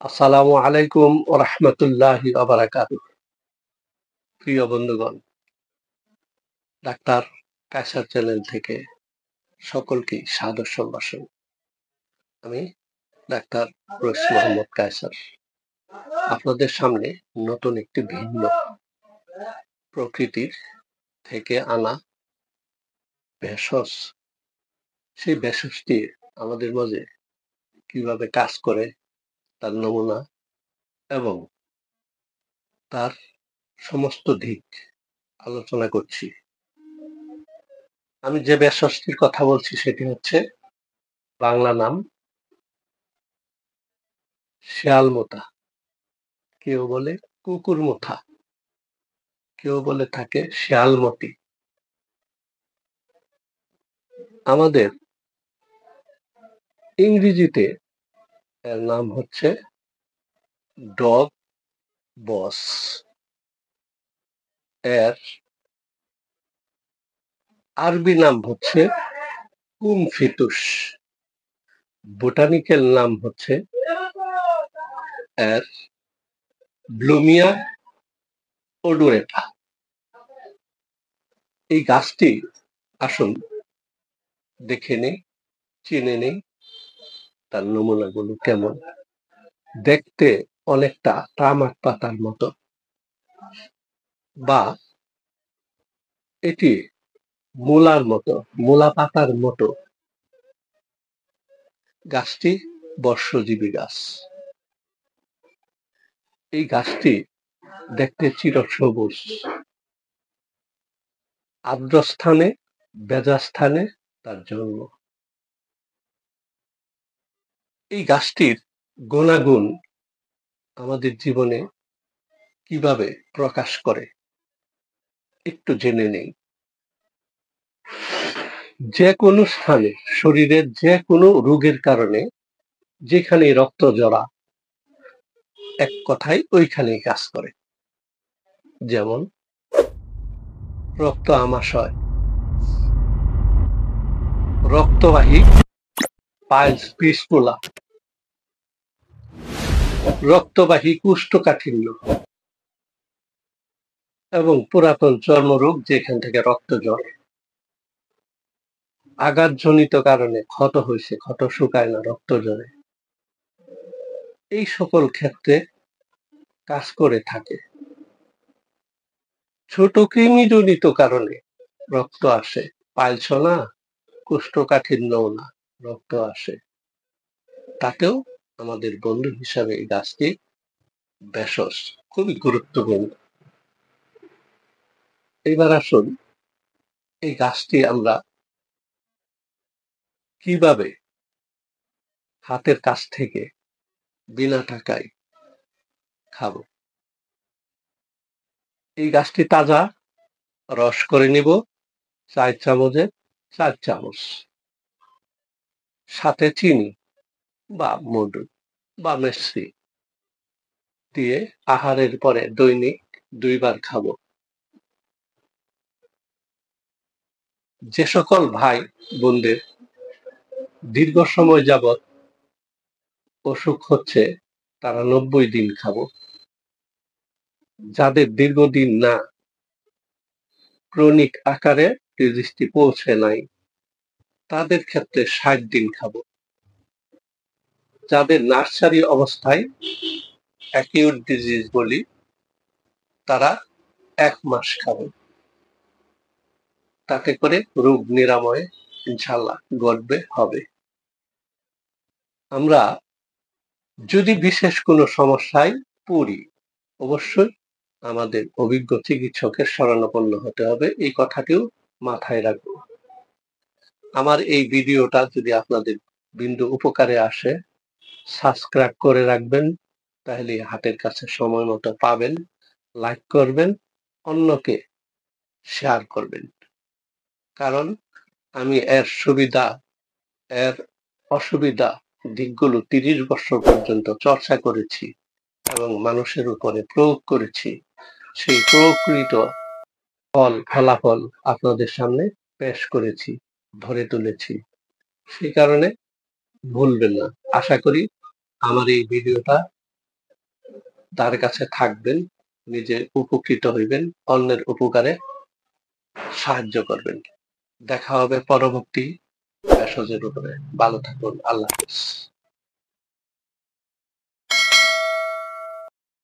আসসালামু আলাইকুম ওয়া রাহমাতুল্লাহি ওয়া বারাকাতুহু। প্রিয় বন্ধুগণ, ডাক্তার কায়সার চ্যানেল থেকে সকলকে সাদর সম্ভাষণ। আমি ডাক্তার রইস মোহাম্মদ কায়সার আপনাদের সামনে নতুন একটি ভিন্ন প্রকৃতির থেকে আনা ভেষজ, সেই ভেষজটি আমাদের মাঝে কিভাবে কাজ করে তার নমুনা এবং তার সমস্ত দিক আলোচনা করছি। আমি যে ভেষজটির কথা বলছি সেটি হচ্ছে বাংলা নাম শেয়ালমোতা, কেউ বলে কুকুরমুথা, কেউ বলে থাকে শেয়ালমতি। আমাদের ইংরেজিতে এর নাম হচ্ছে ডগ বস। এর আরবি নাম হচ্ছে কুমফিতুস। বোটানিক্যাল নাম হচ্ছে এর ব্লুমিয়া ওডুরেটা। এই গাছটি আসুন দেখে নেই, চিনে নেই তার নমুনাগুলো কেমন। দেখতে অনেকটা তামাক পাতার মতো, বা এটি মূলার মতো, মূলা পাতার মতো। গাছটি বর্ষজীবী গাছ। এই গাছটি দেখতে চিরসবুজ, আর্দ্র স্থানে, ভেজা স্থানে তার জন্ম। এই গাছটির গুণাগুণ আমাদের জীবনে কিভাবে প্রকাশ করে একটু জেনে নেই। যে কোনো স্থানে, শরীরের যে কোনো রোগের কারণে যেখানে রক্ত জড়া, এক কথায় ওইখানেই কাজ করে। যেমন রক্ত আমাশয়, রক্তবাহী পাইলস পিসফুলা, রক্তবাহী কোষ্ঠকাঠিন্য এবং পুরাতন চর্মরোগ যেখান থেকে রক্ত ঝরে, আঘাতজনিত কারণে ক্ষত হয়েছে, ক্ষত শুকায় না, রক্ত ঝরে, এই সকল ক্ষেত্রে কাজ করে থাকে। ছোট কৃমিজনিত কারণে রক্ত আসে, পাইলস না, কোষ্ঠকাঠিন্যও না, রক্ত আসে, তাতেও আমাদের বন্ধু হিসাবে এই গাছটি ভেষজ, খুবই গুরুত্বপূর্ণ। এবার আসুন এই গাছটি আমরা কিভাবে হাতের কাছ থেকে বিনা টাকায় খাবো। এই গাছটি তাজা, রস করে নিব 4 চামচে 4 চামচ, সাথে চিনি বা মধু বা মিশ্রি দিয়ে আহারের পরে দৈনিক 2 বার খাবো। যে সকল ভাই বোনদের দীর্ঘ সময় যাবৎ অসুখ হচ্ছে তারা 90 দিন খাবো। যাদের দীর্ঘদিন না, ক্রনিক আকারে ডিজিজটি পৌঁছে নাই, তাদের ক্ষেত্রে 60 দিন খাবো। যাদের নার্সারি অবস্থায় অ্যাকিউট ডিজিজ বলি, তারা 1 মাস খাবে। তাতে করে রোগ নিরাময় ইনশাআল্লাহ ঘটবে, হবে। আমরা যদি বিশেষ কোনো সমস্যায় পড়ি, অবশ্যই আমাদের অভিজ্ঞ চিকিৎসকের শরণাপন্ন হতে হবে, এই কথাটিও মাথায় রাখবো। আমার এই ভিডিওটা যদি আপনাদের বিন্দু উপকারে আসে, সাবস্ক্রাইব করে রাখবেন, তাহলে হাতের কাছে সময় মতো পাবেন। লাইক করবেন, অন্যকে শেয়ার করবেন। কারণ আমি এর সুবিধা, এর অসুবিধা দিকগুলো 30 বছর পর্যন্ত চর্চা করেছি এবং মানুষের উপরে প্রয়োগ করেছি। সেই প্রয়োগকৃত ফলাফল আপনাদের সামনে পেশ করেছি, ধরে তুলেছি। সেই কারণে ভুলবেন না। আশা করি আমার এই ভিডিওটা তার কাছে থাকবেন, নিজে উপকৃত হইবেন, অন্যের উপকারে সাহায্য করবেন। দেখা হবে পরবর্তী মেসেজের উপরে। ভালো থাকুন। আল্লাহ হাফেজ।